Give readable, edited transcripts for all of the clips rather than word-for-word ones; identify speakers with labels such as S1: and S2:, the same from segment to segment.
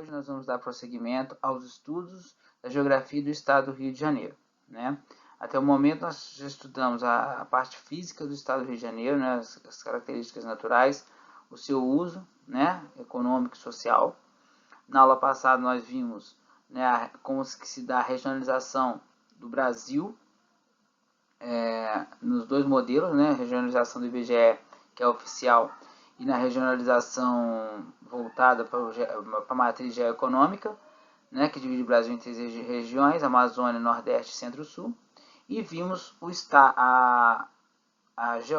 S1: hoje nós vamos dar prosseguimento aos estudos da geografia do estado do Rio de Janeiro, né? Até o momento nós já estudamos a parte física do estado do Rio de Janeiro, né? As características naturais, o seu uso, né? Econômico e social. Na aula passada nós vimos, né, como que se dá a regionalização do Brasil, nos dois modelos, né? A regionalização do IBGE, que é oficial, e na regionalização voltada para a matriz geoeconômica, né, que divide o Brasil em 3 regiões, Amazônia, Nordeste, Centro-Sul, e vimos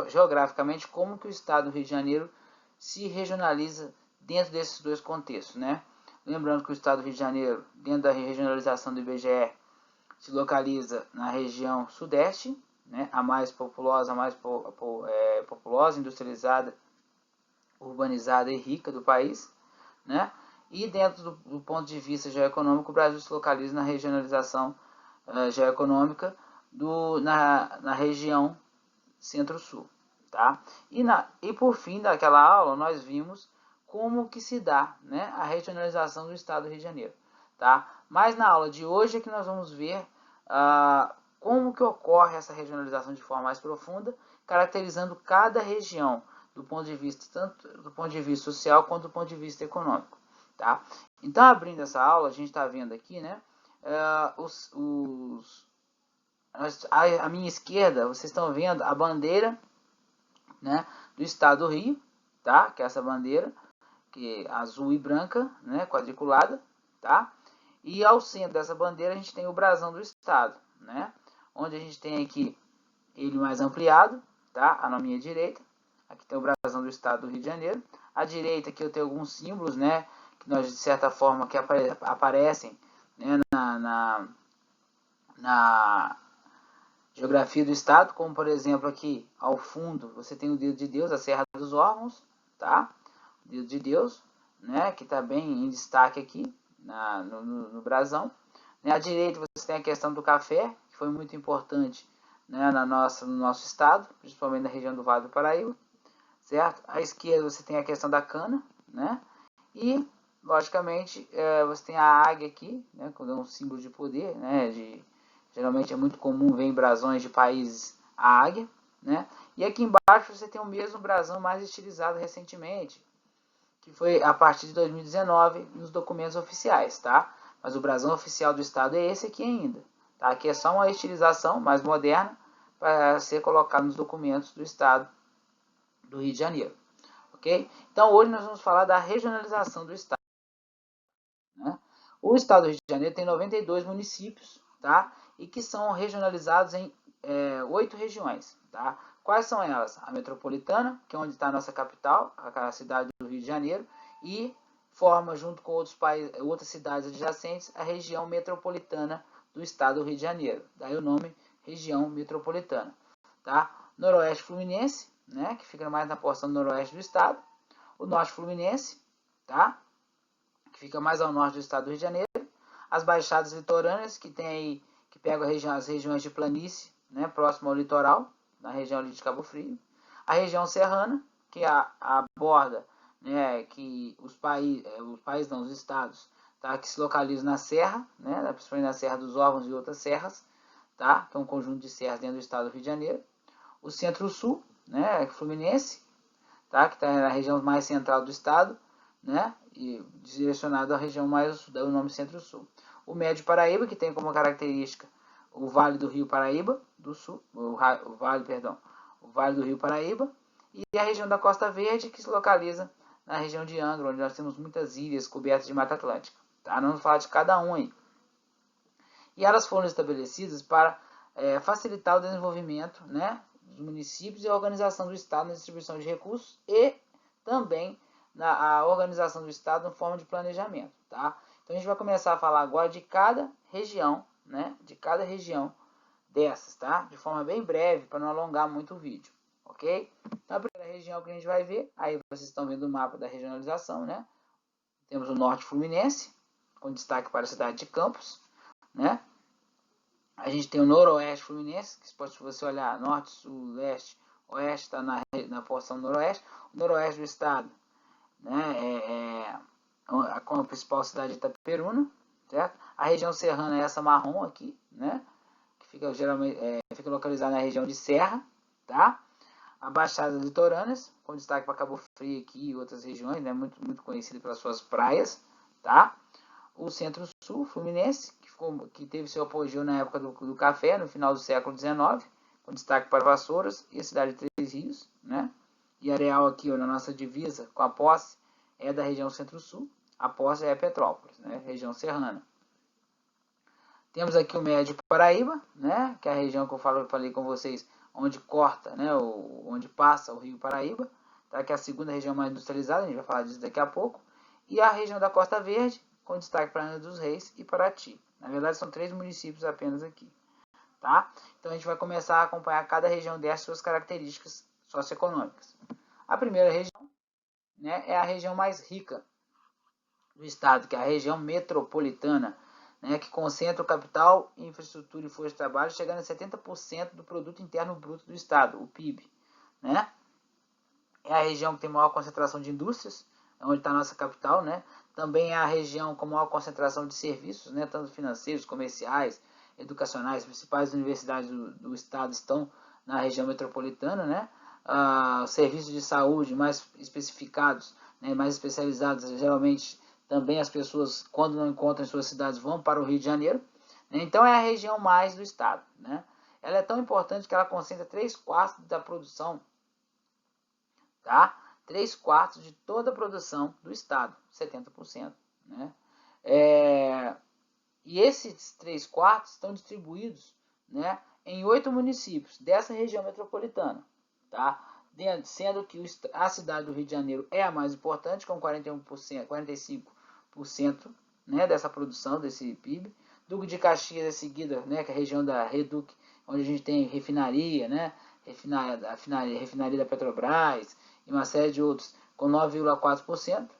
S1: geograficamente como que o estado do Rio de Janeiro se regionaliza dentro desses dois contextos, né? Lembrando que o estado do Rio de Janeiro, dentro da regionalização do IBGE, se localiza na região sudeste, né, a mais populosa, industrializada, urbanizada e rica do país, né? E dentro do ponto de vista geoeconômico, o Brasil se localiza na regionalização geoeconômica na região centro-sul, tá? E por fim daquela aula, nós vimos como que se dá, né, a regionalização do estado do Rio de Janeiro, tá? Mas na aula de hoje é que nós vamos ver como que ocorre essa regionalização de forma mais profunda, caracterizando cada região do ponto de vista tanto do ponto de vista social quanto do ponto de vista econômico, tá? Então, abrindo essa aula, a gente está vendo aqui, né, à minha esquerda, vocês estão vendo a bandeira, né, do estado do Rio, tá? Que é essa bandeira, que é azul e branca, né, quadriculada, tá? E ao centro dessa bandeira a gente tem o brasão do estado, né? Onde a gente tem aqui ele mais ampliado, tá? Na minha direita, aqui tem o brasão do estado do Rio de Janeiro. À direita aqui eu tenho alguns símbolos, né? Que nós de certa forma que aparecem, né, na geografia do estado, como por exemplo aqui ao fundo você tem o dedo de Deus, a Serra dos Órgãos, tá? O dedo de Deus, né? Que está bem em destaque aqui no brasão. À direita você tem a questão do café, que foi muito importante, né, no nosso estado, principalmente na região do Vale do Paraíba, certo? À esquerda você tem a questão da cana, né? E, logicamente, você tem a águia aqui, né, quando é um símbolo de poder, né? Geralmente é muito comum ver em brasões de países a águia, né? E aqui embaixo você tem o mesmo brasão mais estilizado recentemente, que foi a partir de 2019 nos documentos oficiais, tá? Mas o brasão oficial do estado é esse aqui ainda, tá? Aqui é só uma estilização mais moderna para ser colocado nos documentos do estado do Rio de Janeiro, ok? Então hoje nós vamos falar da regionalização do estado, né? O estado do Rio de Janeiro tem 92 municípios, tá? E que são regionalizados em 8 regiões, tá? Quais são elas? A metropolitana, que é onde está a nossa capital, a cidade do Rio de Janeiro, e forma, junto com outras cidades adjacentes, a região metropolitana do estado do Rio de Janeiro. Daí o nome região metropolitana, tá? Noroeste Fluminense, né, que fica mais na porção noroeste do estado. O Norte Fluminense, tá? Que fica mais ao norte do estado do Rio de Janeiro. As Baixadas Litorâneas, que tem aí, que pegam as regiões de planície, né, próximo ao litoral, na região ali de Cabo Frio. A região serrana, que aborda, né, que os estados, tá, que se localizam na serra, né, principalmente na Serra dos Órgãos e outras serras, tá, que é um conjunto de serras dentro do estado do Rio de Janeiro. O Centro-Sul, né, Fluminense, tá, que está na região mais central do estado, né, e direcionado à região mais sul, daí o nome Centro-Sul. O Médio Paraíba, que tem como característica o Vale do Rio Paraíba, do Sul, o Vale do Rio Paraíba, e a região da Costa Verde, que se localiza na região de Angra, onde nós temos muitas ilhas cobertas de Mata Atlântica, tá? Nós vamos falar de cada um aí. E elas foram estabelecidas para facilitar o desenvolvimento, né, dos municípios e a organização do estado na distribuição de recursos e também a organização do estado em forma de planejamento, tá? Então a gente vai começar a falar agora de cada região, né? De cada região dessas, tá? De forma bem breve, para não alongar muito o vídeo, ok? Então a primeira região que a gente vai ver, aí vocês estão vendo o mapa da regionalização, né? Temos o Norte Fluminense, com destaque para a cidade de Campos, né? A gente tem o Noroeste Fluminense, que se você olhar Norte, Sul, Leste, Oeste, está na porção Noroeste. O Noroeste do estado, né, com a principal cidade de Itaperuna, certo? A região serrana é essa marrom aqui, né? Que fica geralmente fica localizada na região de Serra, tá? A Baixada Litorâneas, com destaque para Cabo Frio aqui e outras regiões, né? Muito conhecido pelas suas praias, tá? O Centro-Sul Fluminense, que teve seu apogeu na época do café, no final do século XIX, com destaque para Vassouras e a cidade de Três Rios, né? E Areal aqui, ó, na nossa divisa com a Posse, é da região Centro-Sul. A Posse é Petrópolis, né? Região serrana. Temos aqui o Médio Paraíba, né? Que é a região que eu falei com vocês, onde corta, né? Onde passa o Rio Paraíba, tá? Que é a segunda região mais industrializada, a gente vai falar disso daqui a pouco. E a região da Costa Verde, com destaque para Angra dos Reis e Paraty. Na verdade, são 3 municípios apenas aqui, tá? Então a gente vai começar a acompanhar cada região dessas suas características socioeconômicas. A primeira região, né, é a região mais rica do estado, que é a região metropolitana, né, que concentra o capital, infraestrutura e força de trabalho, chegando a 70% do produto interno bruto do estado, o PIB, né? É a região que tem maior concentração de indústrias, onde está a nossa capital, né? Também é a região com maior concentração de serviços, né, tanto financeiros, comerciais, educacionais. As principais universidades do estado estão na região metropolitana, né? Serviços de saúde mais especificados, né, mais especializados, geralmente também as pessoas, quando não encontram em suas cidades, vão para o Rio de Janeiro, né? Então é a região mais do estado, né? Ela é tão importante que ela concentra 3/4 da produção, tá? 3/4 de toda a produção do estado, 70%, né? E esses 3/4 estão distribuídos, né, em 8 municípios dessa região metropolitana, tá? Sendo que a cidade do Rio de Janeiro é a mais importante, com 41%, 45%, né, dessa produção, desse PIB. Duque de Caxias é seguida, né, que é a região da Reduc, onde a gente tem refinaria, né, refinaria da Petrobras e uma série de outros, com 9,4%.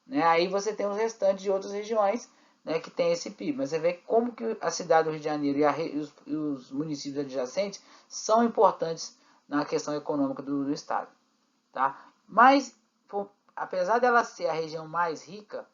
S1: Né? Aí você tem os restantes de outras regiões, né, que tem esse PIB. Mas você vê como que a cidade do Rio de Janeiro e os municípios adjacentes são importantes na questão econômica do estado. Tá? Mas, apesar dela ser a região mais rica,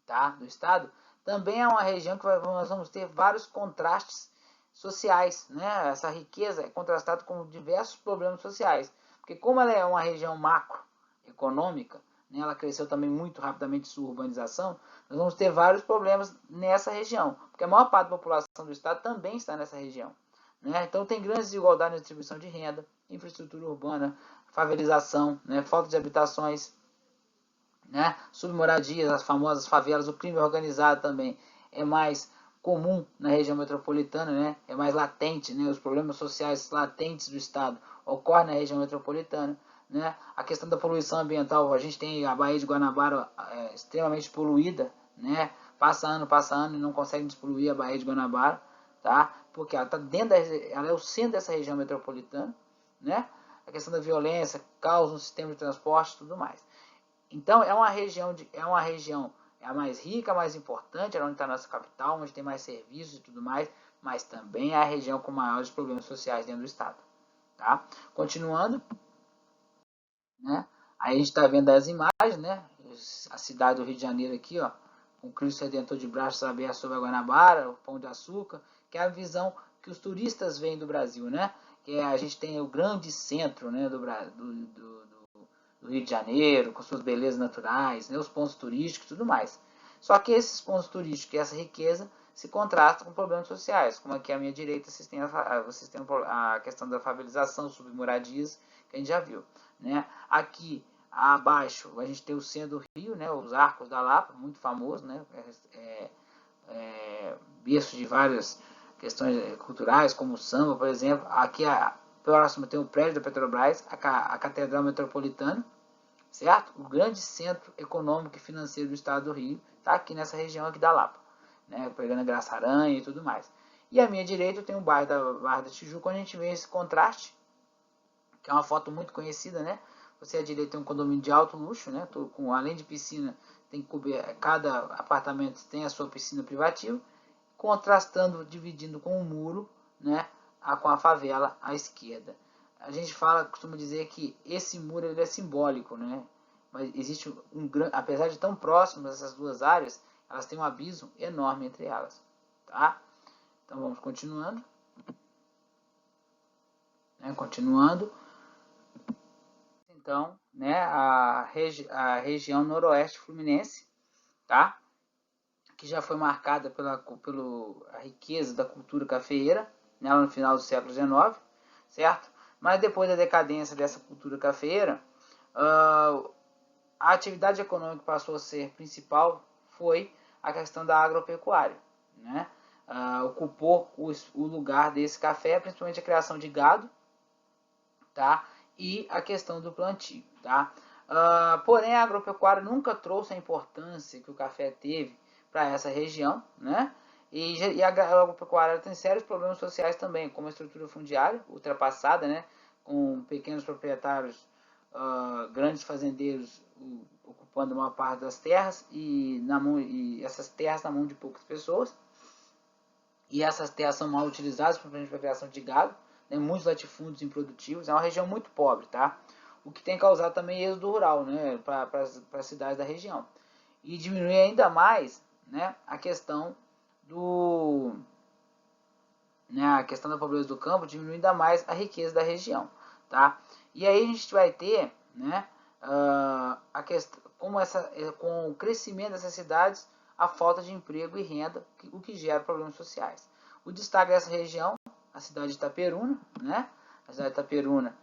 S1: tá, do estado, também é uma região que nós vamos ter vários contrastes sociais. Né? Essa riqueza é contrastada com diversos problemas sociais. Porque como ela é uma região macroeconômica, né, ela cresceu também muito rapidamente sua urbanização, nós vamos ter vários problemas nessa região, porque a maior parte da população do estado também está nessa região. Né? Então tem grandes desigualdades na distribuição de renda, infraestrutura urbana, favelização, né, falta de habitações, né, submoradias, as famosas favelas, o crime organizado também é mais comum na região metropolitana, né, é mais latente, né, os problemas sociais latentes do estado ocorrem na região metropolitana. Né? A questão da poluição ambiental, a gente tem a Baía de Guanabara extremamente poluída, né? Passa ano e não consegue despoluir a Baía de Guanabara, tá? Porque ela tá ela é o centro dessa região metropolitana, né? A questão da violência, caos no sistema de transporte, tudo mais. Então é uma região é a mais rica, a mais importante, é onde está a nossa capital, onde tem mais serviços e tudo mais, mas também é a região com maiores problemas sociais dentro do estado, tá? Continuando, né? Aí a gente está vendo as imagens, né? A cidade do Rio de Janeiro aqui, ó, com o Cristo Redentor de braços abertos sobre a Guanabara, o Pão de Açúcar, que é a visão que os turistas veem do Brasil, né? Que a gente tem o grande centro, né, do Rio de Janeiro, com suas belezas naturais, né, os pontos turísticos e tudo mais. Só que esses pontos turísticos e essa riqueza se contrastam com problemas sociais, como aqui à minha direita vocês têm a questão da favelização, submoradias, que a gente já viu. Né? Aqui abaixo a gente tem o centro do Rio, né, os Arcos da Lapa, muito famoso, né, berço de várias questões culturais, como o samba, por exemplo. Aqui próximo tem o prédio da Petrobras, a Catedral Metropolitana, certo? O grande centro econômico e financeiro do estado do Rio está aqui nessa região aqui da Lapa, né? Pegando a Graça Aranha e tudo mais. E à minha direita eu tenho o bairro da Tijuca, onde a gente vê esse contraste, que é uma foto muito conhecida, né? Você à direita tem um condomínio de alto luxo, né? Além de piscina, cada apartamento tem a sua piscina privativa, contrastando, dividindo com o muro, né? Com a favela à esquerda. A gente costuma dizer que esse muro ele é simbólico, né? mas existe apesar de tão próximas essas duas áreas, elas têm um abismo enorme entre elas, tá? Então vamos continuando, né? Continuando, então, né, a região noroeste fluminense, tá? Que já foi marcada pela riqueza da cultura cafeeira, né, no final do século XIX, certo? Mas depois da decadência dessa cultura cafeeira, a atividade econômica que passou a ser principal foi a questão da agropecuária, né? Ocupou o lugar desse café, principalmente a criação de gado, tá? E a questão do plantio, tá? Porém, a agropecuária nunca trouxe a importância que o café teve para essa região, né? E a agropecuária tem sérios problemas sociais também, como a estrutura fundiária ultrapassada, né? Com pequenos proprietários, grandes fazendeiros ocupando uma parte das terras e essas terras na mão de poucas pessoas. E essas terras são mal utilizadas, principalmente para a criação de gado, né? Muitos latifúndios improdutivos. É uma região muito pobre, tá? O que tem causado também êxodo rural, né? Para as cidades da região. E diminui ainda mais, né, a questão a questão da pobreza do campo, diminui ainda mais a riqueza da região, tá? E aí a gente vai ter, né, a questão, com o crescimento dessas cidades, a falta de emprego e renda, o que gera problemas sociais. O destaque dessa região, a cidade de Itaperuna, né? A cidade de Itaperuna,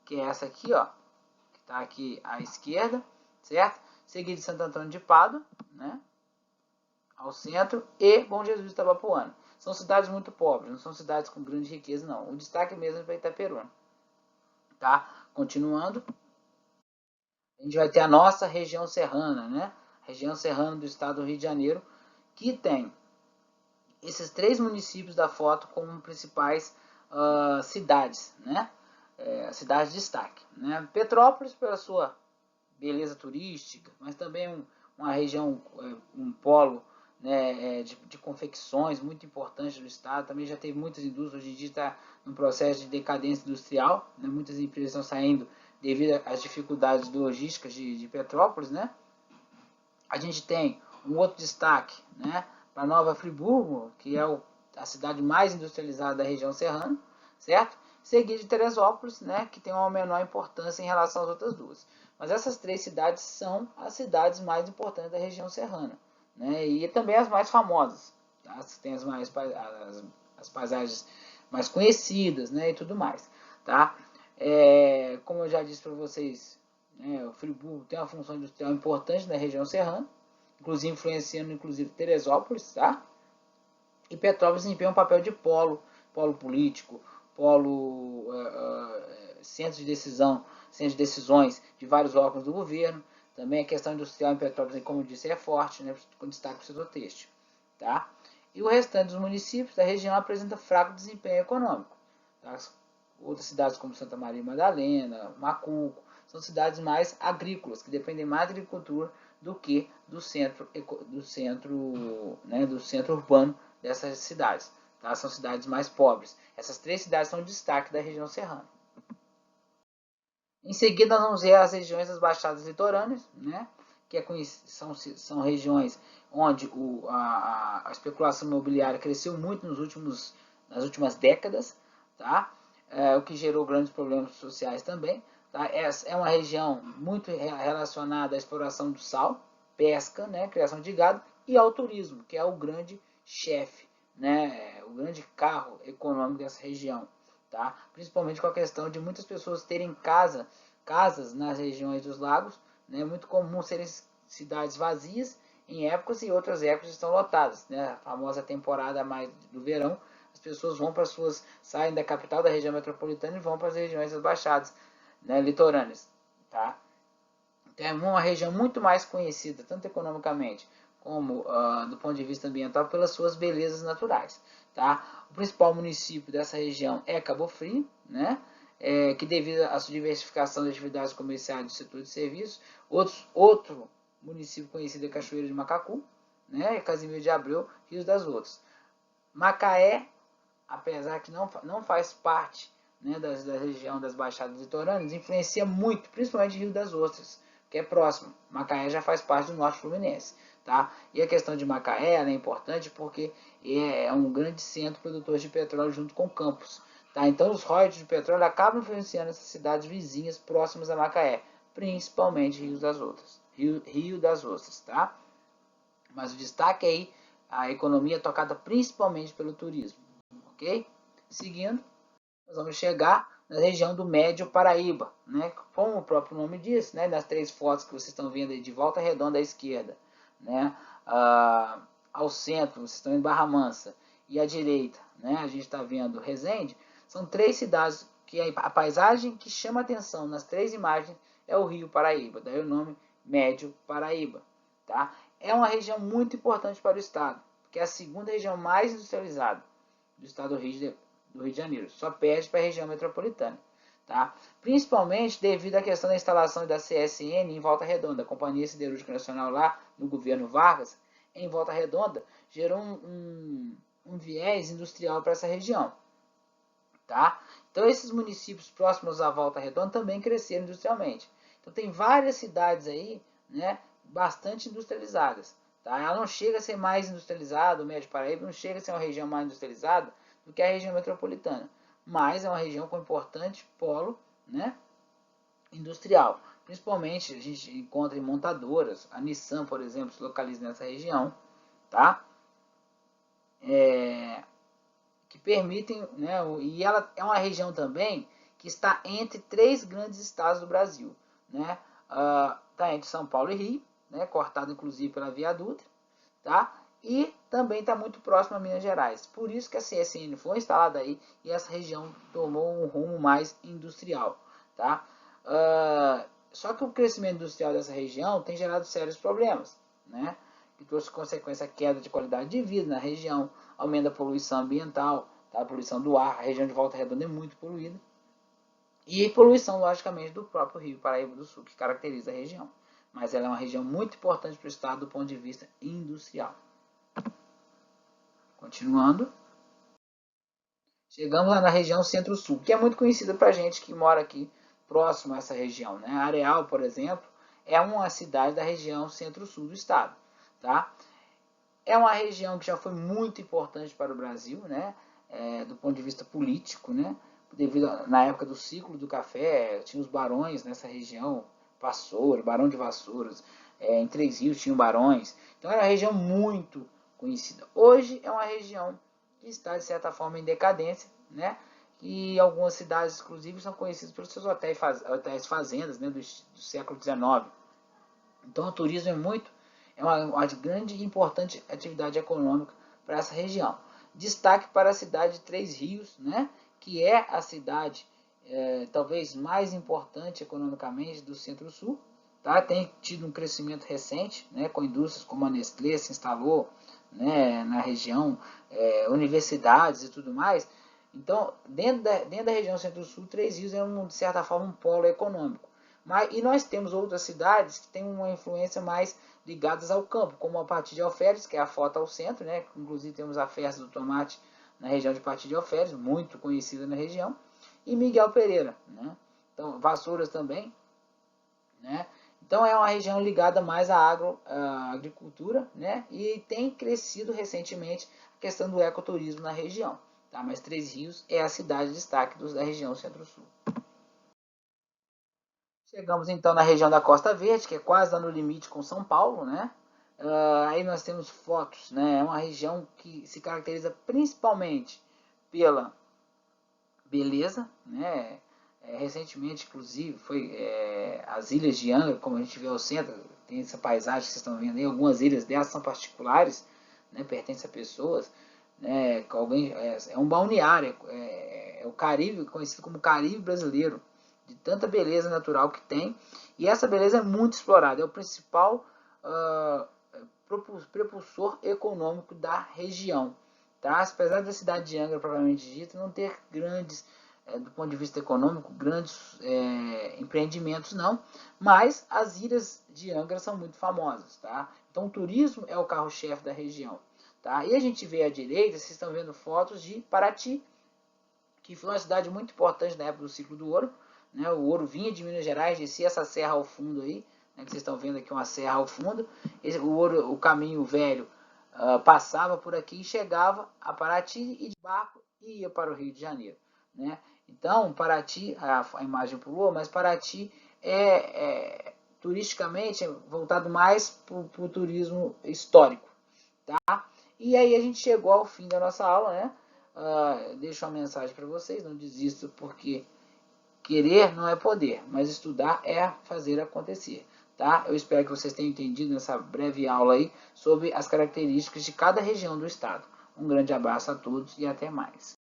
S1: que é essa aqui, ó, que está aqui à esquerda, certo? Seguido de Santo Antônio de Pádua, né? Ao centro, e Bom Jesus de Itabapoana. São cidades muito pobres, não são cidades com grande riqueza, não. O destaque mesmo é para Itaperuna. Tá? Continuando, a gente vai ter a nossa região serrana, né? Região serrana do estado do Rio de Janeiro, que tem esses 3 municípios da foto como principais cidades, né? Cidades de destaque, né? Petrópolis pela sua beleza turística, mas também uma região, um polo, né, de confecções muito importante do estado. Também já teve muitas indústrias, hoje em dia está num processo de decadência industrial, né? Muitas empresas estão saindo devido às dificuldades logísticas de Petrópolis, né? A gente tem um outro destaque, né, para Nova Friburgo, que é a cidade mais industrializada da região serrana, certo? Seguido de Teresópolis, né, que tem uma menor importância em relação às outras duas. Mas essas 3 cidades são as cidades mais importantes da região serrana, né, e também as mais famosas, tá? Tem as paisagens mais conhecidas, né, e tudo mais, tá? Como eu já disse para vocês, né, o Friburgo tem uma função industrial importante na região serrana, inclusive influenciando Teresópolis, tá? E Petrópolis desempenha um papel de polo político, polo centro de decisões de vários órgãos do governo. Também a questão industrial em Petrópolis, como eu disse, é forte, né, com destaque para o setor têxtil, tá? E o restante dos municípios da região apresenta fraco desempenho econômico, tá? Outras cidades como Santa Maria Madalena, Macuco, são cidades mais agrícolas, que dependem mais da agricultura do que do centro urbano dessas cidades. Tá? São cidades mais pobres. Essas 3 cidades são destaque da região serrana. Em seguida, nós vamos ver as regiões das Baixadas Litorâneas, né? Que são regiões onde a especulação imobiliária cresceu muito nas últimas décadas, tá? O que gerou grandes problemas sociais também. Tá? É uma região muito relacionada à exploração do sal, pesca, né? Criação de gado, e ao turismo, que é o grande chefe, né? O grande carro econômico dessa região. Tá? Principalmente com a questão de muitas pessoas terem casas nas regiões dos lagos, né? É muito comum serem cidades vazias em épocas e outras épocas estão lotadas, né? A famosa temporada mais do verão, as pessoas saem da capital da região metropolitana e vão para as regiões das baixadas, né, litorâneas, tá? Então é uma região muito mais conhecida, tanto economicamente como do ponto de vista ambiental, pelas suas belezas naturais, tá? O principal município dessa região é Cabo Frio, né? Que devido à sua diversificação de atividades comerciais do setor de serviços, outro município conhecido é Cachoeira de Macacu, né? Casimiro de Abreu, Rios das Outras. Macaé, apesar que não faz parte, né, da região das Baixadas Litorâneas, influencia muito, principalmente Rio das Ostras, que é próximo. Macaé já faz parte do Norte Fluminense, tá? E a questão de Macaé é importante porque é um grande centro produtor de petróleo junto com Campos, tá? Então os royalties de petróleo acabam influenciando essas cidades vizinhas próximas a Macaé, principalmente Rio das Ostras, tá? Mas o destaque aí, a economia é tocada principalmente pelo turismo, ok? Seguindo, nós vamos chegar na região do Médio Paraíba, né? Como o próprio nome diz, né? Nas 3 fotos que vocês estão vendo aí de Volta Redonda à esquerda, né? Ao centro, vocês estão em Barra Mansa, e à direita, né? A gente está vendo Resende. São 3 cidades que a paisagem que chama atenção nas 3 imagens é o Rio Paraíba, daí o nome Médio Paraíba, tá? É uma região muito importante para o estado, porque é a segunda região mais industrializada do estado do Rio de Janeiro, só perde para a região metropolitana, tá? Principalmente devido à questão da instalação da CSN em Volta Redonda, a Companhia Siderúrgica Nacional lá no governo Vargas, em Volta Redonda, gerou um viés industrial para essa região, tá? Então esses municípios próximos à Volta Redonda também cresceram industrialmente. Então tem várias cidades aí, né, bastante industrializadas, tá? Ela não chega a ser mais industrializada, o Médio Paraíba não chega a ser uma região mais industrializada do que a região metropolitana, mas é uma região com importante polo, né, industrial. Principalmente a gente encontra em montadoras, a Nissan, por exemplo, se localiza nessa região, tá? Que permitem, né, e ela é uma região também que está entre 3 grandes estados do Brasil, né? Está entre São Paulo e Rio, né, cortado inclusive pela Via Dutra, tá? E também está muito próximo a Minas Gerais. Por isso que a CSN foi instalada aí e essa região tomou um rumo mais industrial, tá? Só que o crescimento industrial dessa região tem gerado sérios problemas, né? Que trouxe consequência a queda de qualidade de vida na região, aumento da poluição ambiental, tá? A poluição do ar, a região de Volta Redonda é muito poluída. E poluição, logicamente, do próprio Rio Paraíba do Sul, que caracteriza a região. Mas ela é uma região muito importante para o estado do ponto de vista industrial. Continuando. Chegamos lá na região Centro-Sul, que é muito conhecida para a gente que mora aqui próximo a essa região, né? Areal, por exemplo, é uma cidade da região Centro-Sul do estado, tá? É uma região que já foi muito importante para o Brasil, né? Do ponto de vista político, né? Devido na época do ciclo do café, tinha os barões nessa região, Vassoura, Barão de Vassouras, em Três Rios tinham barões, então era uma região muito conhecida. Hoje é uma região que está de certa forma em decadência, né? E algumas cidades, inclusive, são conhecidas pelos seus hotéis fazendas, né? do século XIX. Então o turismo é uma grande e importante atividade econômica para essa região. Destaque para a cidade de Três Rios, né, que é a cidade talvez mais importante economicamente do Centro-Sul. Tá? Tem tido um crescimento recente, né, com indústrias como a Nestlé se instalou, né, na região, universidades e tudo mais. Então, dentro da região Centro-Sul, Três Rios é, de certa forma, um polo econômico. E nós temos outras cidades que têm uma influência mais ligadas ao campo, como a Partir de Alferes, que é a foto ao centro, né? Inclusive temos a festa do tomate na região de Partir de Alferes, muito conhecida na região, e Miguel Pereira, né? Então, Vassouras também, né? Então é uma região ligada mais à agricultura, né? E tem crescido recentemente a questão do ecoturismo na região, tá? Mas Três Rios é a cidade de destaque da região Centro-Sul. Chegamos então na região da Costa Verde, que é quase lá no limite com São Paulo, né? Aí nós temos Fotos, né? É uma região que se caracteriza principalmente pela beleza, né? Recentemente, inclusive, foi as ilhas de Angra, como a gente vê ao centro, tem essa paisagem que vocês estão vendo aí, algumas ilhas dessas são particulares, né? Pertencem a pessoas, né? É um balneário, é o Caribe, conhecido como Caribe brasileiro, de tanta beleza natural que tem, e essa beleza é muito explorada, é o principal propulsor econômico da região, tá? Apesar da cidade de Angra, propriamente dita, não ter grandes, do ponto de vista econômico, grandes empreendimentos não, mas as ilhas de Angra são muito famosas, tá? Então o turismo é o carro-chefe da região, tá? E a gente vê à direita, vocês estão vendo fotos de Paraty, que foi uma cidade muito importante na época do ciclo do ouro, né? O ouro vinha de Minas Gerais, descia essa serra ao fundo aí, né, que vocês estão vendo aqui uma serra ao fundo. O caminho velho passava por aqui e chegava a Paraty e de barco e ia para o Rio de Janeiro, né? Então, Paraty, a imagem pulou, mas Paraty turisticamente voltado mais para o turismo histórico, tá? E aí a gente chegou ao fim da nossa aula, né? Deixo uma mensagem para vocês, não desista, porque querer não é poder, mas estudar é fazer acontecer, tá? Eu espero que vocês tenham entendido nessa breve aula aí sobre as características de cada região do estado. Um grande abraço a todos e até mais.